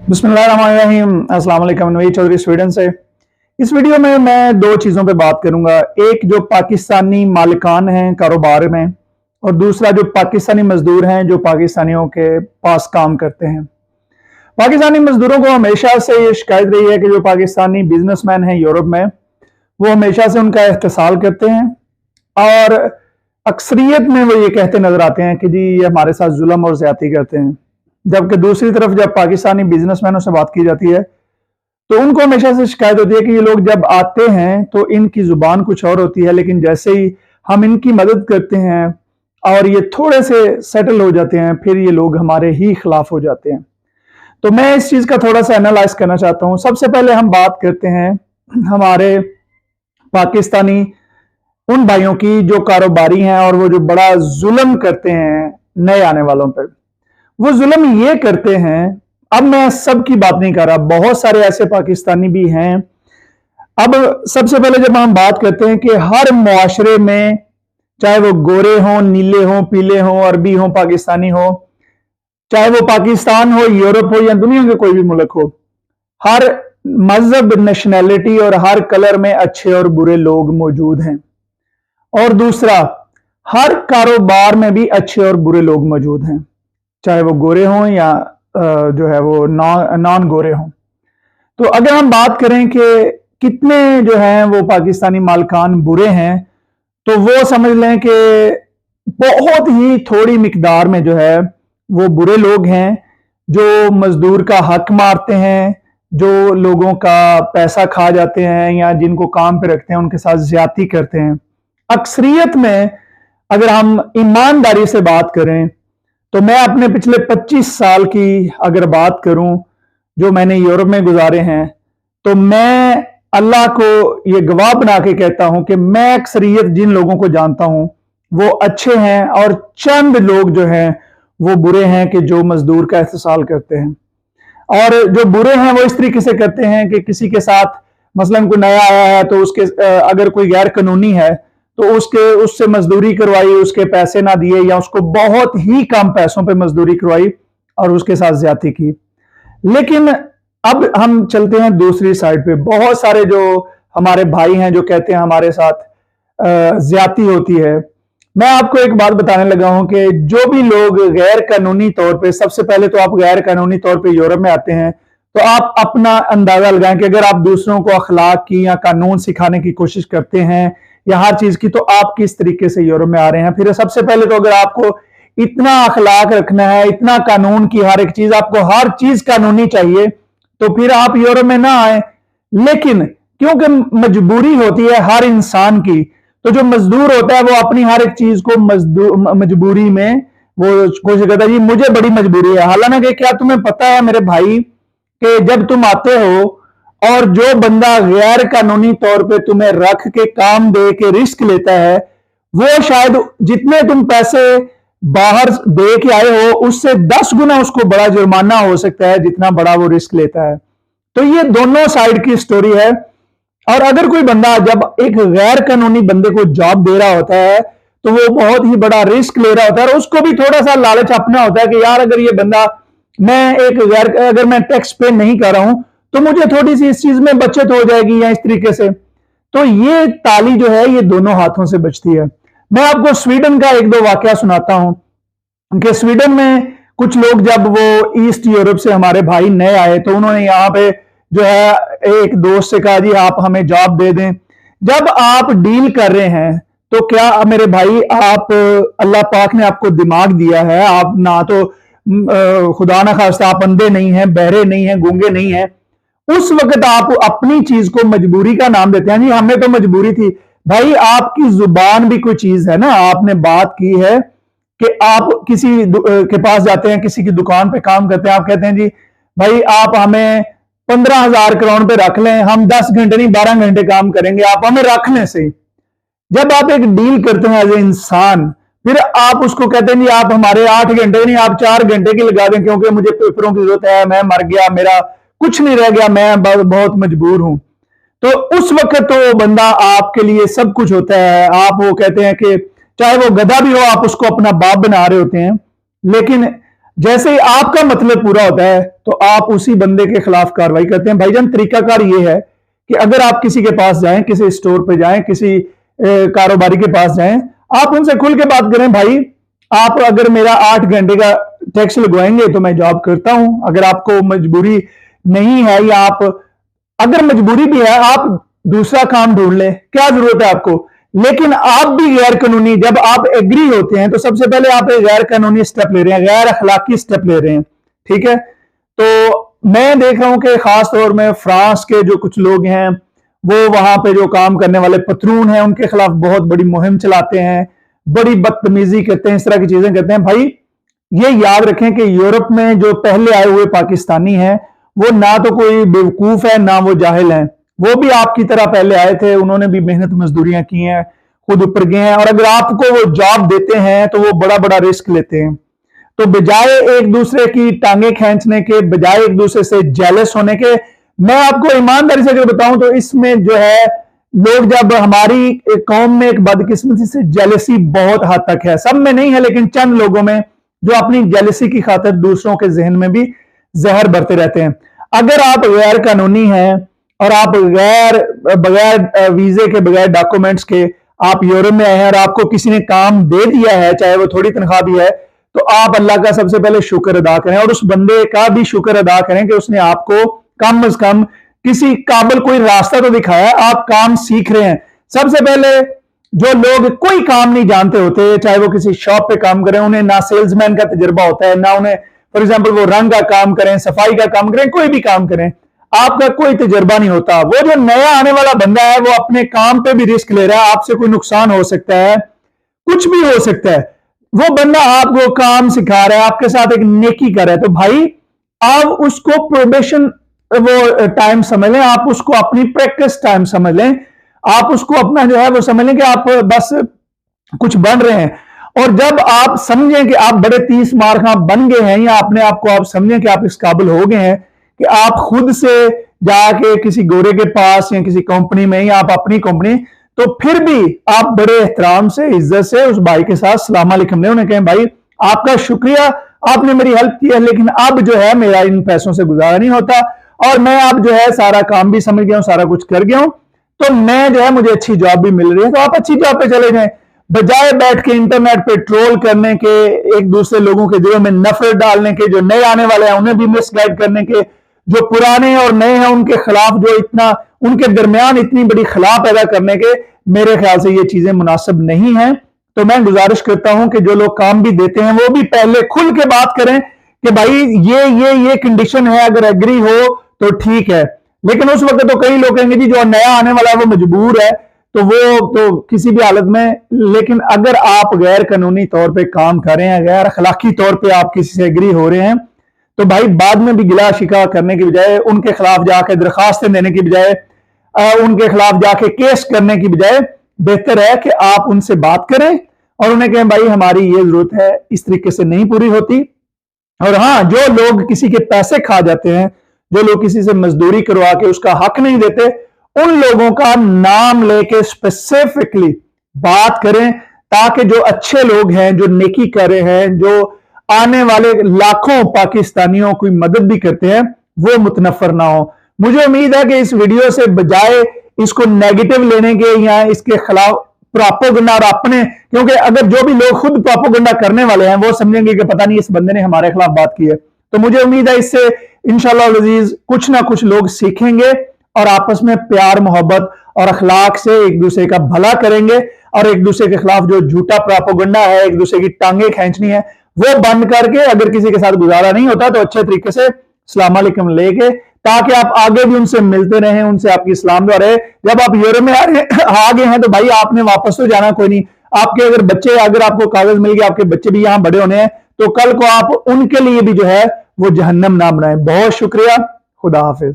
बिस्मिल्लाहिर्रहमानिर्रहीम। अस्सलाम वालेकुम। नवीद चौधरी स्वीडन से। इस वीडियो में मैं दो चीज़ों पे बात करूंगा। एक जो पाकिस्तानी मालिकान हैं कारोबार में, और दूसरा जो पाकिस्तानी मजदूर हैं जो पाकिस्तानियों के पास काम करते हैं। पाकिस्तानी मजदूरों को हमेशा से ये शिकायत रही है कि जो पाकिस्तानी बिजनेसमैन हैं यूरोप में, वो हमेशा से उनका इस्तेसाल करते हैं और अक्सरियत में वो ये कहते नजर आते हैं कि जी ये हमारे साथ जुल्म और ज्यादती करते हैं। जबकि दूसरी तरफ जब पाकिस्तानी बिजनेसमैनों से बात की जाती है तो उनको हमेशा से शिकायत होती है कि ये लोग जब आते हैं तो इनकी जुबान कुछ और होती है, लेकिन जैसे ही हम इनकी मदद करते हैं और ये थोड़े से सेटल हो जाते हैं, फिर ये लोग हमारे ही खिलाफ हो जाते हैं। तो मैं इस चीज का थोड़ा सा एनालाइज करना चाहता हूं। सबसे पहले हम बात करते हैं हमारे पाकिस्तानी उन भाइयों की जो कारोबारी हैं और वो जो बड़ा जुल्म करते हैं नए आने वालों पर। वो जुल्म ये करते हैं, अब मैं सबकी बात नहीं कर रहा, बहुत सारे ऐसे पाकिस्तानी भी हैं। अब सबसे पहले जब हम बात करते हैं कि हर मुआशरे में, चाहे वो गोरे हों, नीले हों, पीले हों, अरबी हों, पाकिस्तानी हो, चाहे वो पाकिस्तान हो, यूरोप हो या दुनिया के कोई भी मुल्क हो, हर मजहब, नेशनैलिटी और हर कलर में अच्छे और बुरे लोग मौजूद हैं। और दूसरा, हर कारोबार में भी अच्छे और बुरे लोग मौजूद हैं, चाहे वो गोरे हों या जो है वो नॉन गोरे हों। तो अगर हम बात करें कि कितने जो हैं वो पाकिस्तानी मालकान बुरे हैं, तो वो समझ लें कि बहुत ही थोड़ी मिकदार में जो है वो बुरे लोग हैं जो मजदूर का हक मारते हैं, जो लोगों का पैसा खा जाते हैं या जिनको काम पे रखते हैं उनके साथ ज्यादती करते हैं। अक्सरियत में अगर हम ईमानदारी से बात करें तो मैं अपने पिछले 25 साल की अगर बात करूं जो मैंने यूरोप में गुजारे हैं, तो मैं अल्लाह को ये गवाह बना के कहता हूं कि मैं अक्सरियत जिन लोगों को जानता हूं वो अच्छे हैं और चंद लोग जो हैं वो बुरे हैं कि जो मजदूर का इस्तेसाल करते हैं। और जो बुरे हैं वो इस तरीके से करते हैं कि किसी के साथ मसलन कोई नया आया है तो उसके अगर कोई गैर कानूनी है तो उससे मजदूरी करवाई, उसके पैसे ना दिए या उसको बहुत ही कम पैसों पे मजदूरी करवाई और उसके साथ ज्यादती की। लेकिन अब हम चलते हैं दूसरी साइड पे। बहुत सारे जो हमारे भाई हैं जो कहते हैं हमारे साथ ज्यादती होती है। मैं आपको एक बात बताने लगा हूं कि जो भी लोग गैर कानूनी तौर पे, सबसे पहले तो आप गैर कानूनी तौर पे यूरोप में आते हैं तो आप अपना अंदाजा लगाएं कि अगर आप दूसरों को अखलाक की या कानून सिखाने की कोशिश करते हैं या हर चीज की, तो आप किस तरीके से यूरोप में आ रहे हैं। फिर सबसे पहले तो अगर आपको इतना अखलाक रखना है, इतना कानून की हर एक चीज, आपको हर चीज कानूनी चाहिए, तो फिर आप यूरोप में ना आए। लेकिन क्योंकि मजबूरी होती है हर इंसान की, तो जो मजदूर होता है वो अपनी हर एक चीज को मजबूरी में वो कोशिश करता है। जी मुझे बड़ी मजबूरी है। हालांकि क्या तुम्हें पता है मेरे भाई कि जब तुम आते हो और जो बंदा गैर कानूनी तौर पे तुम्हें रख के काम दे के रिस्क लेता है, वो शायद जितने तुम पैसे बाहर दे के आए हो उससे 10 गुना उसको बड़ा जुर्माना हो सकता है जितना बड़ा वो रिस्क लेता है। तो ये दोनों साइड की स्टोरी है। और अगर कोई बंदा जब एक गैर कानूनी बंदे को जॉब दे रहा होता है तो वो बहुत ही बड़ा रिस्क ले रहा होता है और उसको भी थोड़ा सा लालच अपना होता है कि यार अगर ये बंदा, मैं एक अगर मैं टैक्स पे नहीं कर रहा हूं तो मुझे थोड़ी सी इस चीज में बचत हो जाएगी या इस तरीके से। तो ये ताली जो है ये दोनों हाथों से बचती है। मैं आपको स्वीडन का एक दो वाकया सुनाता हूं कि स्वीडन में कुछ लोग जब वो ईस्ट यूरोप से हमारे भाई नए आए तो उन्होंने यहाँ पे जो है एक दोस्त से कहा जी आप हमें जॉब दे दें। जब आप डील कर रहे हैं तो क्या मेरे भाई, आप अल्लाह पाक ने आपको दिमाग दिया है, आप ना तो खुदा ना खास्ता आप अंधे नहीं हैं, बहरे नहीं हैं, गूंगे नहीं हैं। उस वक्त आप अपनी चीज को मजबूरी का नाम देते हैं। जी हमें तो मजबूरी थी। भाई आपकी जुबान भी कोई चीज है ना। आपने बात की है कि आप किसी के पास जाते हैं, किसी की दुकान पे काम करते हैं, आप कहते हैं जी भाई आप हमें 15,000 करोड़ पे रख लें, हम 10 घंटे नहीं 12 घंटे काम करेंगे, आप हमें रख लें सही। जब आप एक डील करते हैं एज ए इंसान, फिर आप उसको कहते हैं जी आप हमारे 8 घंटे नहीं आप 4 घंटे की लगा दें क्योंकि मुझे पेपरों की जरूरत है, मैं मर गया, मेरा कुछ नहीं रह गया, मैं बहुत मजबूर हूं। तो उस वक्त तो बंदा आपके लिए सब कुछ होता है। आप वो कहते हैं कि चाहे वो गधा भी हो आप उसको अपना बाप बना रहे होते हैं। लेकिन जैसे ही आपका मतलब पूरा होता है तो आप उसी बंदे के खिलाफ कार्रवाई करते हैं। भाईजान तरीकाकार ये है कि अगर आप किसी के पास जाएं, किसी स्टोर पे जाएं, किसी कारोबारी के पास जाएं, आप उनसे खुल के बात करें, भाई आप अगर मेरा 8 घंटे का टैक्स लगवाएंगे तो मैं जॉब करता हूं। अगर आपको मजबूरी नहीं है या आप अगर मजबूरी भी है, आप दूसरा काम ढूंढ लें, क्या जरूरत है आपको। लेकिन आप भी गैर कानूनी, जब आप एग्री होते हैं तो सबसे पहले आप एक गैर कानूनी स्टेप ले रहे हैं, गैर अखलाकी स्टेप ले रहे हैं, ठीक है। तो मैं देख रहा हूं कि खास तौर में फ्रांस के जो कुछ लोग हैं वो वहां पे जो काम करने वाले पतरून हैं उनके खिलाफ बहुत बड़ी मुहिम चलाते हैं, बड़ी बदतमीजी करते हैं, इस तरह की चीजें करते हैं। भाई ये याद रखें कि यूरोप में जो पहले आए हुए पाकिस्तानी हैं वो ना तो कोई बेवकूफ है ना वो जाहिल हैं, वो भी आपकी तरह पहले आए थे, उन्होंने भी मेहनत मजदूरियां की हैं, खुद ऊपर गए हैं, और अगर आपको वो जॉब देते हैं तो वो बड़ा बड़ा रिस्क लेते हैं। तो बजाय एक दूसरे की टांगे खींचने के, बजाय एक दूसरे से जेलस होने के, मैं आपको ईमानदारी से अगर बताऊं तो इसमें जो है लोग, जब हमारी कौम में एक बदकिस्मती से जेलसी बहुत हद तक है, सब में नहीं है लेकिन चंद लोगों में, जो अपनी जेलसी की खातिर दूसरों के जहन में भी जहर भरते रहते हैं। अगर आप गैर कानूनी हैं और आप बगैर वीजे के, बगैर डॉक्यूमेंट्स के आप यूरोप में आए हैं और आपको किसी ने काम दे दिया है, चाहे वो थोड़ी तनख्वाह भी है, तो आप अल्लाह का सबसे पहले शुक्र अदा करें और उस बंदे का भी शुक्र अदा करें कि उसने आपको कम से कम किसी काबिल कोई रास्ता तो दिखाया, आप काम सीख रहे हैं। सबसे पहले जो लोग कोई काम नहीं जानते होते, चाहे वो किसी शॉप पे काम करें, उन्हें ना सेल्समैन का तजुर्बा होता है, ना उन्हें फॉर एग्जाम्पल वो रंग का काम करें, सफाई का काम करें, कोई भी काम करें, आपका कोई तजुर्बा नहीं होता। वो जो नया आने वाला बंदा है वो अपने काम पे भी रिस्क ले रहा है, आपसे कोई नुकसान हो सकता है, कुछ भी हो सकता है। वो बंदा आपको काम सिखा रहा है, आपके साथ एक नेकी कर रहा है, तो भाई आप उसको प्रोबेशन वो टाइम समझ लें, आप उसको अपनी प्रैक्टिस टाइम समझ लें, आप उसको अपना जो है वो समझ लें कि आप बस कुछ बन रहे हैं। और जब आप समझें कि आप बड़े 30 मार्क आप बन गए हैं, या अपने आप को आप समझें कि आप इस काबिल हो गए हैं कि आप खुद से जाके किसी गोरे के पास या किसी कंपनी में, या आप अपनी कंपनी, तो फिर भी आप बड़े एहतराम से, इज्जत से उस भाई के साथ सलाम अलैकुम ले, उन्हें कहें भाई आपका शुक्रिया, आपने मेरी हेल्प की है, लेकिन अब जो है मेरा इन पैसों से गुजारा नहीं होता और मैं अब जो है सारा काम भी समझ गया हूं, सारा कुछ कर गया हूं, तो मैं जो है मुझे अच्छी जॉब भी मिल रही है, तो आप अच्छी जॉब पे चले जाएं, बजाय बैठ के इंटरनेट पे ट्रोल करने के, एक दूसरे लोगों के दिलों में नफरत डालने के, जो नए आने वाले हैं उन्हें भी मिसगाइड करने के, जो पुराने और नए हैं उनके खिलाफ जो इतना, उनके दरमियान इतनी बड़ी खिलाफ पैदा करने के, मेरे ख्याल से ये चीजें मुनासिब नहीं है। तो मैं गुजारिश करता हूं कि जो लोग काम भी देते हैं वो भी पहले खुल के बात करें कि भाई ये कंडीशन है, अगर एग्री हो तो ठीक है। लेकिन उस वक्त तो कई लोग कहेंगे जी जो नया आने वाला है वो मजबूर है, तो वो तो किसी भी हालत में, लेकिन अगर आप गैर कानूनी तौर पे काम कर रहे हैं, गैर अखलाकी तौर पे आप किसी से एग्री हो रहे हैं, तो भाई बाद में भी गिला शिका करने की बजाय, उनके खिलाफ जाके दरखास्तें देने की बजाय, उनके खिलाफ जाके केस करने की बजाय, बेहतर है कि आप उनसे बात करें और उन्हें कहें भाई हमारी ये जरूरत है, इस तरीके से नहीं पूरी होती। और हाँ, जो लोग किसी के पैसे खा जाते हैं, जो लोग किसी से मजदूरी करवा के उसका हक नहीं देते, उन लोगों का नाम लेके स्पेसिफिकली बात करें, ताकि जो अच्छे लोग हैं, जो नेकी कर रहे हैं, जो आने वाले लाखों पाकिस्तानियों की मदद भी करते हैं, वो मुतनफर ना हो। मुझे उम्मीद है कि इस वीडियो से बजाय इसको नेगेटिव लेने के या इसके खिलाफ प्रोपेगेंडा और अपने, क्योंकि अगर जो भी लोग खुद प्रोपेगेंडा करने वाले हैं वो समझेंगे कि पता नहीं इस बंदे ने हमारे खिलाफ बात की है, तो मुझे उम्मीद है इससे इंशाअल्लाह अज़ीज कुछ ना कुछ लोग सीखेंगे और आपस में प्यार मोहब्बत और अखलाक से एक दूसरे का भला करेंगे, और एक दूसरे के खिलाफ जो झूठा प्रोपेगेंडा है, एक दूसरे की टांगे खींचनी है, वो बंद करके, अगर किसी के साथ गुजारा नहीं होता तो अच्छे तरीके से सलाम अलैकुम लेके, ताकि आप आगे भी उनसे मिलते रहें, उनसे आपकी सलाम दुआ रहे। जब आप यूरोप में आ गए हैं तो भाई आपने वापस तो जाना कोई नहीं, आपके अगर बच्चे, अगर आपको कागज मिल गया, आपके बच्चे भी यहां बड़े होने हैं, तो कल को आप उनके लिए भी जो है वो जहन्नम ना बनाएं। बहुत शुक्रिया, खुदा हाफिज।